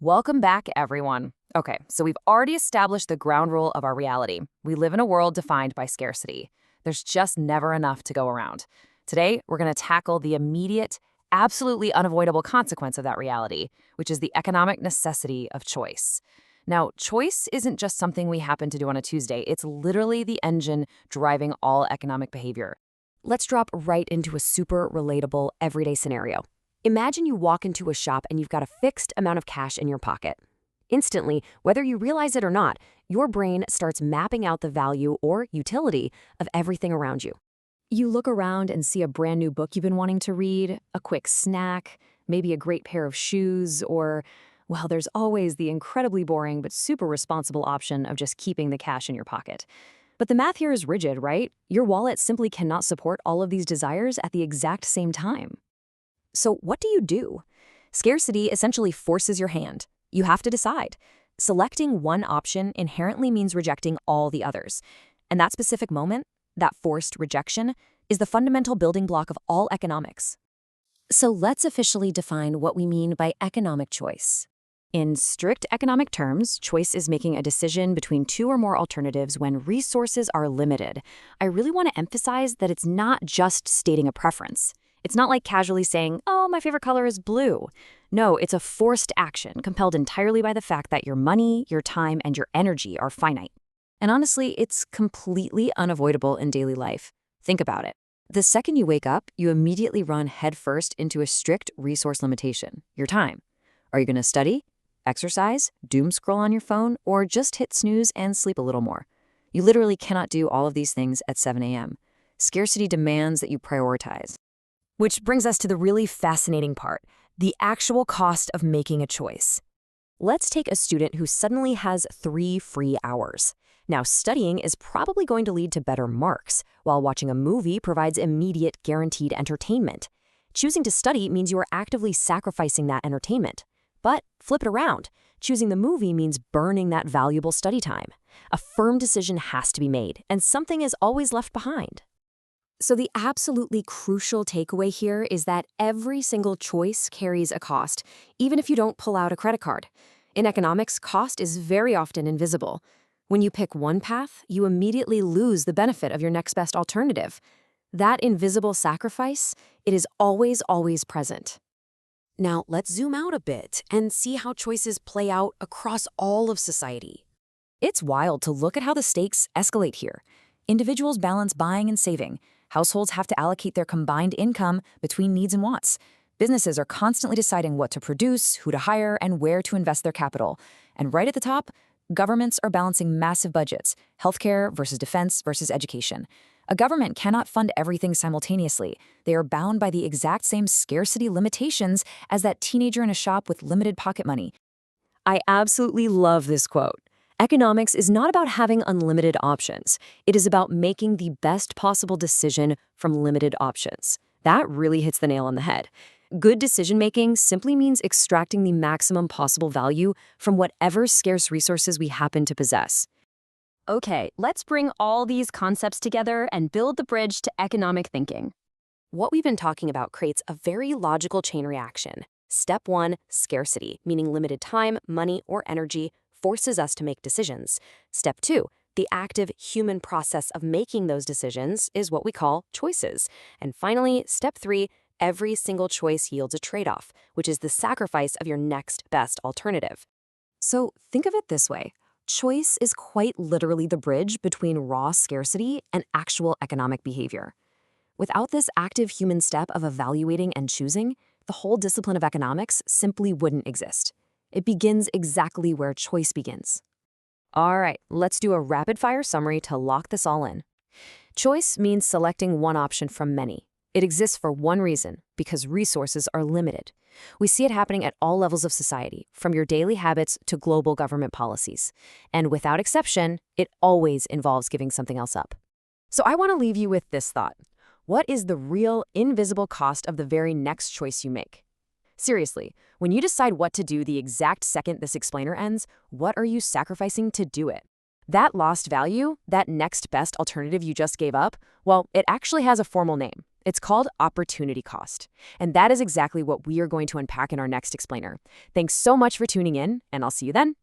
Welcome back, everyone. Okay, so we've already established the ground rule of our reality. We live in a world defined by scarcity. There's just never enough to go around. Today, we're going to tackle the immediate, absolutely unavoidable consequence of that reality, which is the economic necessity of choice. Now, choice isn't just something we happen to do on a Tuesday. It's literally the engine driving all economic behavior. Let's drop right into a super relatable everyday scenario. Imagine you walk into a shop and you've got a fixed amount of cash in your pocket. Instantly, whether you realize it or not, your brain starts mapping out the value or utility of everything around you. You look around and see a brand new book you've been wanting to read, a quick snack, maybe a great pair of shoes, or, well, there's always the incredibly boring but super responsible option of just keeping the cash in your pocket. But the math here is rigid, right? Your wallet simply cannot support all of these desires at the exact same time. So what do you do? Scarcity essentially forces your hand. You have to decide. Selecting one option inherently means rejecting all the others. And that specific moment, that forced rejection, is the fundamental building block of all economics. So let's officially define what we mean by economic choice. In strict economic terms, choice is making a decision between two or more alternatives when resources are limited. I really want to emphasize that it's not just stating a preference. It's not like casually saying, oh, my favorite color is blue. No, it's a forced action compelled entirely by the fact that your money, your time, and your energy are finite. And honestly, it's completely unavoidable in daily life. Think about it. The second you wake up, you immediately run headfirst into a strict resource limitation, your time. Are you going to study, exercise, doom scroll on your phone, or just hit snooze and sleep a little more? You literally cannot do all of these things at 7 a.m. Scarcity demands that you prioritize. Which brings us to the really fascinating part, the actual cost of making a choice. Let's take a student who suddenly has 3 free hours. Now, studying is probably going to lead to better marks, while watching a movie provides immediate, guaranteed entertainment. Choosing to study means you are actively sacrificing that entertainment. But flip it around. Choosing the movie means burning that valuable study time. A firm decision has to be made, and something is always left behind. So the absolutely crucial takeaway here is that every single choice carries a cost, even if you don't pull out a credit card. In economics, cost is very often invisible. When you pick one path, you immediately lose the benefit of your next best alternative. That invisible sacrifice, it is always, always present. Now, let's zoom out a bit and see how choices play out across all of society. It's wild to look at how the stakes escalate here. Individuals balance buying and saving. Households have to allocate their combined income between needs and wants. Businesses are constantly deciding what to produce, who to hire, and where to invest their capital. And right at the top, governments are balancing massive budgets, healthcare versus defense versus education. A government cannot fund everything simultaneously. They are bound by the exact same scarcity limitations as that teenager in a shop with limited pocket money. I absolutely love this quote. Economics is not about having unlimited options. It is about making the best possible decision from limited options. That really hits the nail on the head. Good decision-making simply means extracting the maximum possible value from whatever scarce resources we happen to possess. Okay, let's bring all these concepts together and build the bridge to economic thinking. What we've been talking about creates a very logical chain reaction. Step 1, scarcity, meaning limited time, money, or energy, forces us to make decisions. Step 2, the active human process of making those decisions is what we call choices. And finally, step 3, every single choice yields a trade-off, which is the sacrifice of your next best alternative. So think of it this way. Choice is quite literally the bridge between raw scarcity and actual economic behavior. Without this active human step of evaluating and choosing, the whole discipline of economics simply wouldn't exist. It begins exactly where choice begins. All right, let's do a rapid-fire summary to lock this all in. Choice means selecting one option from many. It exists for one reason, because resources are limited. We see it happening at all levels of society, from your daily habits to global government policies. And without exception, it always involves giving something else up. So I want to leave you with this thought. What is the real, invisible cost of the very next choice you make? Seriously, when you decide what to do the exact second this explainer ends, what are you sacrificing to do it? That lost value, that next best alternative you just gave up, well, it actually has a formal name. It's called opportunity cost. And that is exactly what we are going to unpack in our next explainer. Thanks so much for tuning in, and I'll see you then.